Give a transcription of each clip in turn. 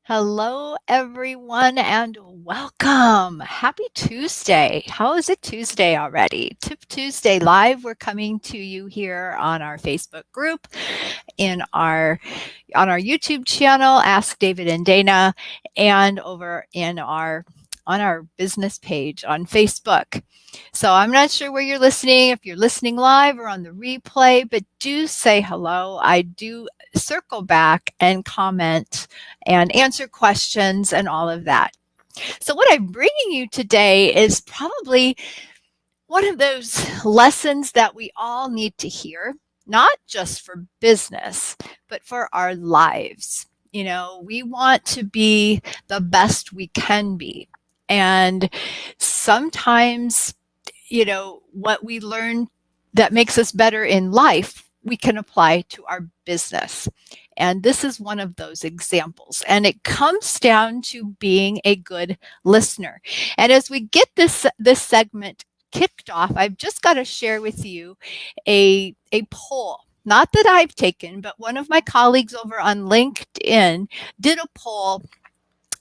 Hello, everyone, and welcome. Happy Tuesday. How is it Tuesday already? Tip Tuesday Live. We're coming to you here on our Facebook group, in our on our YouTube channel, Ask David and Dana, and over in our on our business page on Facebook. So I'm not sure where you're listening, if you're listening live or on the replay, but do say hello. I do circle back and comment and answer questions and all of that. So, what I'm bringing you today is probably one of those lessons that we all need to hear, not just for business, but for our lives. We want to be the best we can be. And sometimes, what we learn that makes us better in life, we can apply to our business. And this is one of those examples. And it comes down to being a good listener. And as we get this segment kicked off, I've just got to share with you a poll. Not that I've taken, but one of my colleagues over on LinkedIn did a poll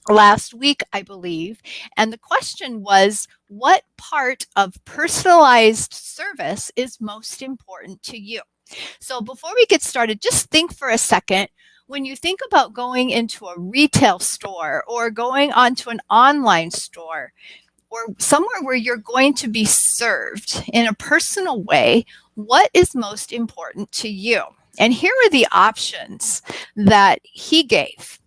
last week, I believe. And the question was, what part of personalized service is most important to you? So before we get started, just think for a second. When you think about going into a retail store or going onto an online store or somewhere where you're going to be served in a personal way, what is most important to you? And here are the options that he gave.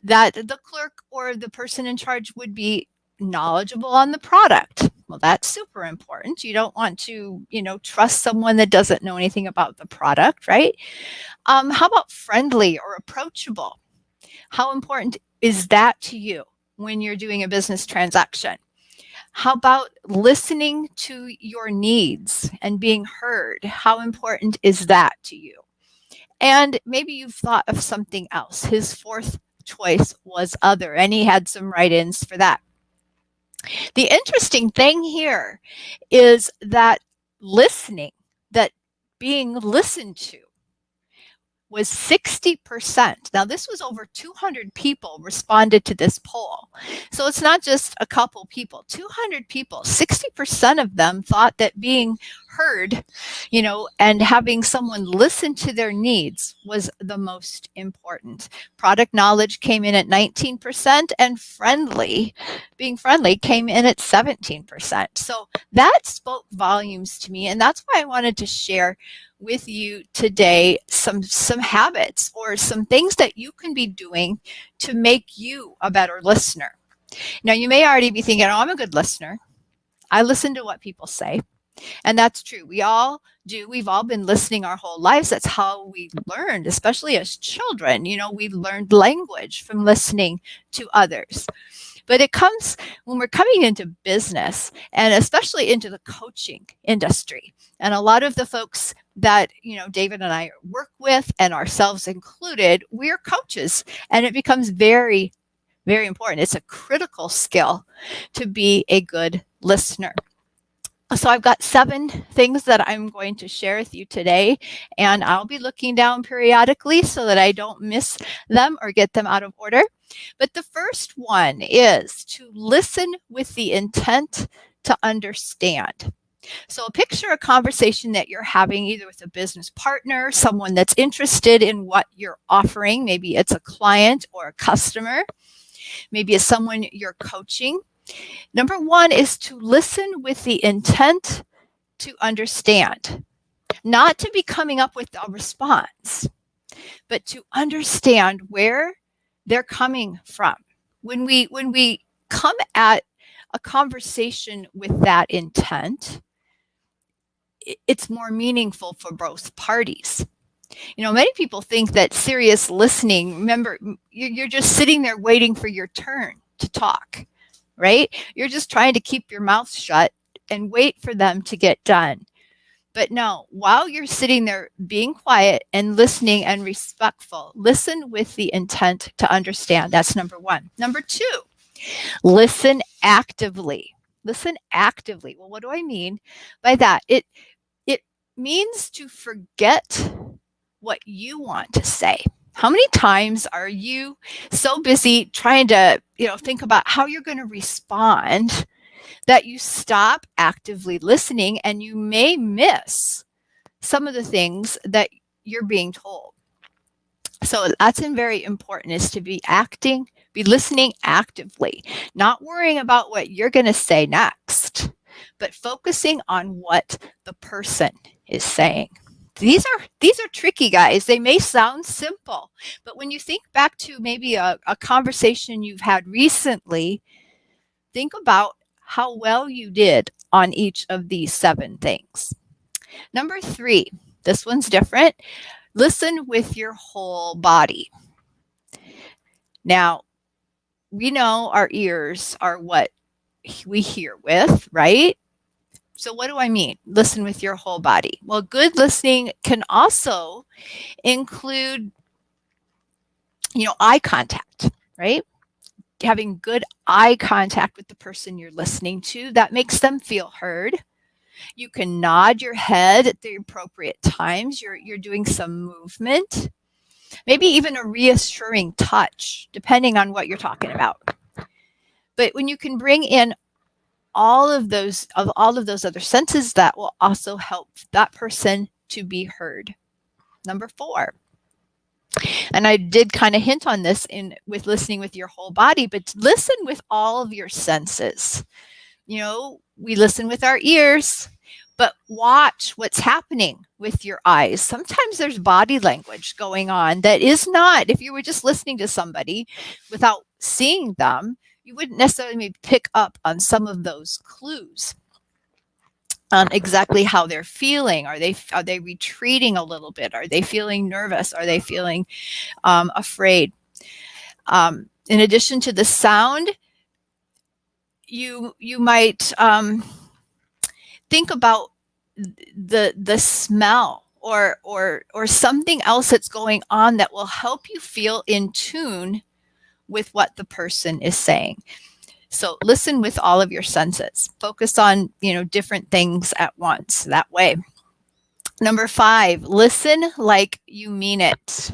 That the clerk or the person in charge would be knowledgeable on the product. Well, that's super important. You don't want to, trust someone that doesn't know anything about the product, right? How about friendly or approachable? How important is that to you when you're doing a business transaction? How about listening to your needs and being heard? How important is that to you? And maybe you've thought of something else. His fourth choice was other, and he had some write-ins for that. The interesting thing here is that listening, that being listened to, was 60%. Now, this was over 200 people responded to this poll. So it's not just a couple people, 200 people, 60% of them thought that being heard, and having someone listen to their needs was the most important. Product knowledge came in at 19%, and being friendly came in at 17%. So that spoke volumes to me, and that's why I wanted to share with you today some habits or some things that you can be doing to make you a better listener. Now, you may already be thinking, I'm a good listener. I listen to what people say. And that's true. We all do. We've all been listening our whole lives. That's how we learned, especially as children. We learned language from listening to others. But it comes when we're coming into business and especially into the coaching industry. And a lot of the folks that, David and I work with, and ourselves included, we're coaches. And it becomes very, very important. It's a critical skill to be a good listener. So I've got 7 things that I'm going to share with you today, and I'll be looking down periodically so that I don't miss them or get them out of order. But the first one is to listen with the intent to understand. So picture a conversation that you're having either with a business partner, someone that's interested in what you're offering. Maybe it's a client or a customer. Maybe it's someone you're coaching. Number 1 is to listen with the intent to understand, not to be coming up with a response, but to understand where they're coming from. When we come at a conversation with that intent, it's more meaningful for both parties. Many people think that serious listening, remember, you're just sitting there waiting for your turn to talk. Right? You're just trying to keep your mouth shut and wait for them to get done. But no, while you're sitting there being quiet and listening and respectful, listen with the intent to understand. That's number 1. Number 2, listen actively. Listen actively. Well, what do I mean by that? It means to forget what you want to say. How many times are you so busy trying to, think about how you're going to respond that you stop actively listening and you may miss some of the things that you're being told? So that's very important, is to be listening actively, not worrying about what you're going to say next, but focusing on what the person is saying. These are tricky, guys. They may sound simple, but when you think back to maybe a conversation you've had recently, think about how well you did on each of these 7 things. Number 3, this one's different. Listen with your whole body. Now, we know our ears are what we hear with, right? So what do I mean? Listen with your whole body. Well, good listening can also include, eye contact, right? Having good eye contact with the person you're listening to, that makes them feel heard. You can nod your head at the appropriate times. You're doing some movement, maybe even a reassuring touch, depending on what you're talking about. But when you can bring in all of those other senses, that will also help that person to be heard. Number 4, and I did kind of hint on this with listening with your whole body, but listen with all of your senses. We listen with our ears, but watch what's happening with your eyes. Sometimes there's body language going on that is not, if you were just listening to somebody without seeing them, you wouldn't necessarily pick up on some of those clues on exactly how they're feeling. Are they retreating a little bit? Are they feeling nervous? Are they feeling afraid? In addition to the sound, you might think about the smell or something else that's going on that will help you feel in tune with what the person is saying. So listen with all of your senses. Focus on, different things at once that way. Number 5, listen like you mean it.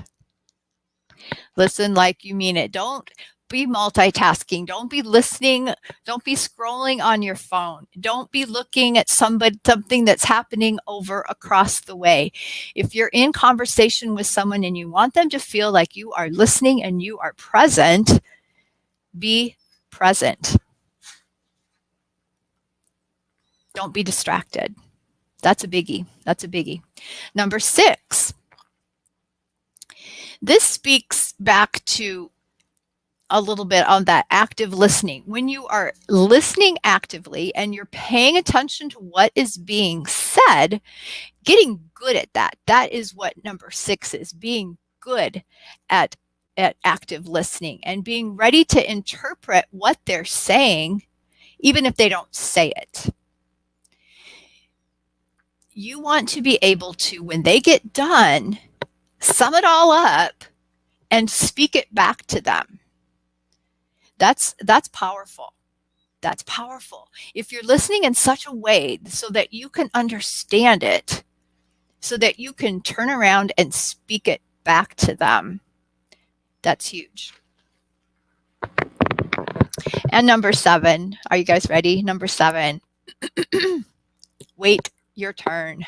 Listen like you mean it. Don't be multitasking. Don't be listening. Don't be scrolling on your phone. Don't be looking at something that's happening over across the way. If you're in conversation with someone and you want them to feel like you are listening and you are present, be present. Don't be distracted. That's a biggie. Number 6, this speaks back to a little bit on that active listening. When you are listening actively and you're paying attention to what is being said, getting good at that. That is what number 6 is, being good at active listening and being ready to interpret what they're saying, even if they don't say it. You want to be able to, when they get done, sum it all up and speak it back to them. That's powerful. That's powerful. If you're listening in such a way so that you can understand it, so that you can turn around and speak it back to them, that's huge. And number 7, are you guys ready? Number 7, wait your turn.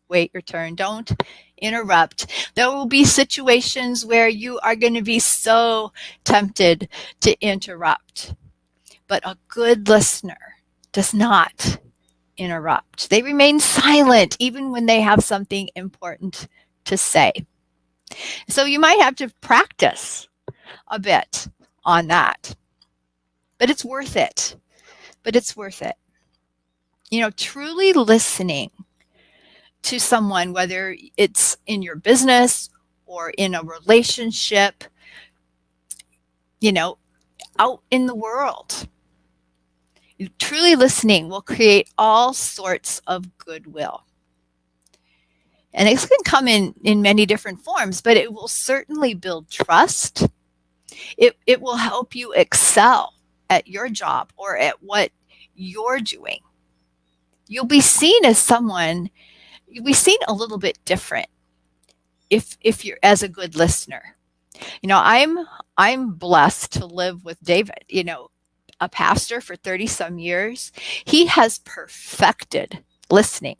Wait your turn. Don't interrupt. There will be situations where you are going to be so tempted to interrupt. But a good listener does not interrupt. They remain silent even when they have something important to say. So you might have to practice a bit on that. But it's worth it. Truly listening to someone, whether it's in your business or in a relationship, out in the world. Truly listening will create all sorts of goodwill. And it can come in many different forms, but it will certainly build trust. It will help you excel at your job or at what you're doing. You'll be seen a little bit different if you're as a good listener. You know, I'm blessed to live with David, you know, a pastor for 30 some years. He has perfected listening.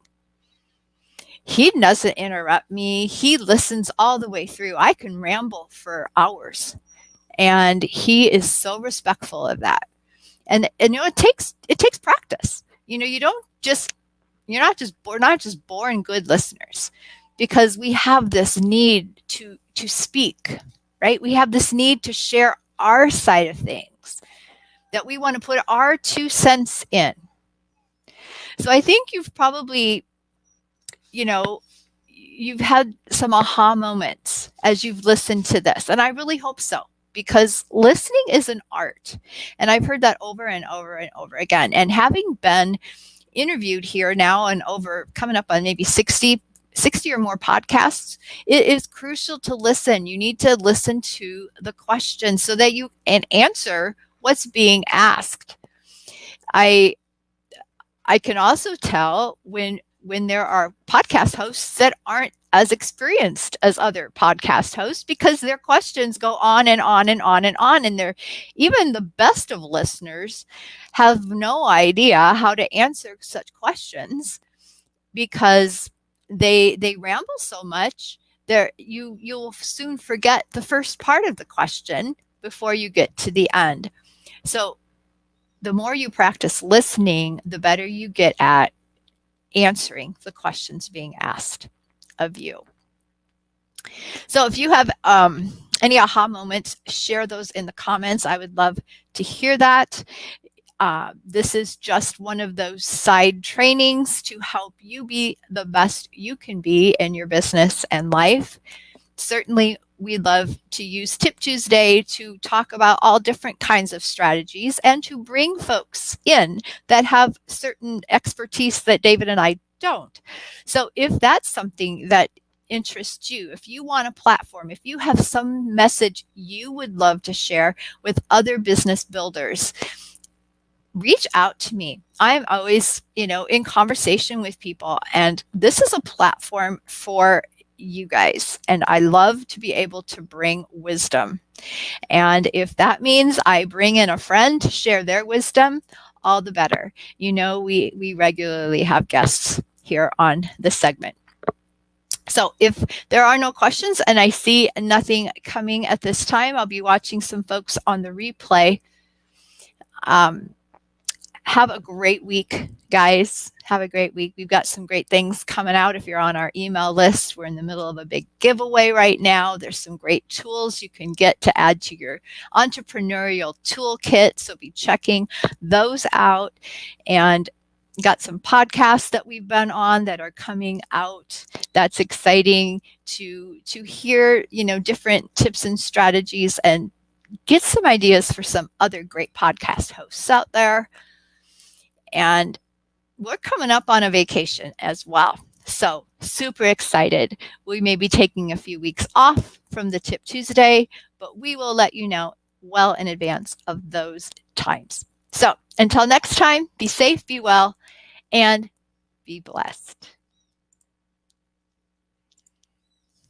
He doesn't interrupt me. He listens all the way through. I can ramble for hours, and he is so respectful of that. And you know, it takes practice. You know, you don't just we're not just born good listeners, because we have this need to speak, right? We have this need to share our side of things, that we want to put our 2 cents in. So I think you've probably, you know, you've had some aha moments as you've listened to this. And I really hope so, because listening is an art. And I've heard that over and over and over again. And having been interviewed here now and over coming up on maybe 60 or more podcasts, it is crucial to listen. You need to listen to the questions so that you can answer what's being asked. I can also tell when there are podcast hosts that aren't as experienced as other podcast hosts, because their questions go on and on and on and on, and they're even the best of listeners have no idea how to answer such questions, because they ramble so much there you'll soon forget the first part of the question before you get to the end. So the more you practice listening, the better you get at answering the questions being asked of you. So if you have any aha moments, share those in the comments. I would love to hear that. This is just one of those side trainings to help you be the best you can be in your business and life. Certainly, we love to use Tip Tuesday to talk about all different kinds of strategies and to bring folks in that have certain expertise that David and I don't. So if that's something that interests you, if you want a platform, if you have some message you would love to share with other business builders, reach out to me. I'm always, in conversation with people, and this is a platform for you guys. And I love to be able to bring wisdom. And if that means I bring in a friend to share their wisdom, all the better. We regularly have guests here on this segment. So if there are no questions and I see nothing coming at this time, I'll be watching some folks on the replay. Have a great week, guys. Have a great week. We've got some great things coming out. If you're on our email list, we're in the middle of a big giveaway right now. There's some great tools you can get to add to your entrepreneurial toolkit. So be checking those out. And got some podcasts that we've been on that are coming out. That's exciting to hear, different tips and strategies, and get some ideas for some other great podcast hosts out there. And we're coming up on a vacation as well. So super excited. We may be taking a few weeks off from the Tip Tuesday, but we will let you know well in advance of those times. So until next time, be safe, be well, and be blessed.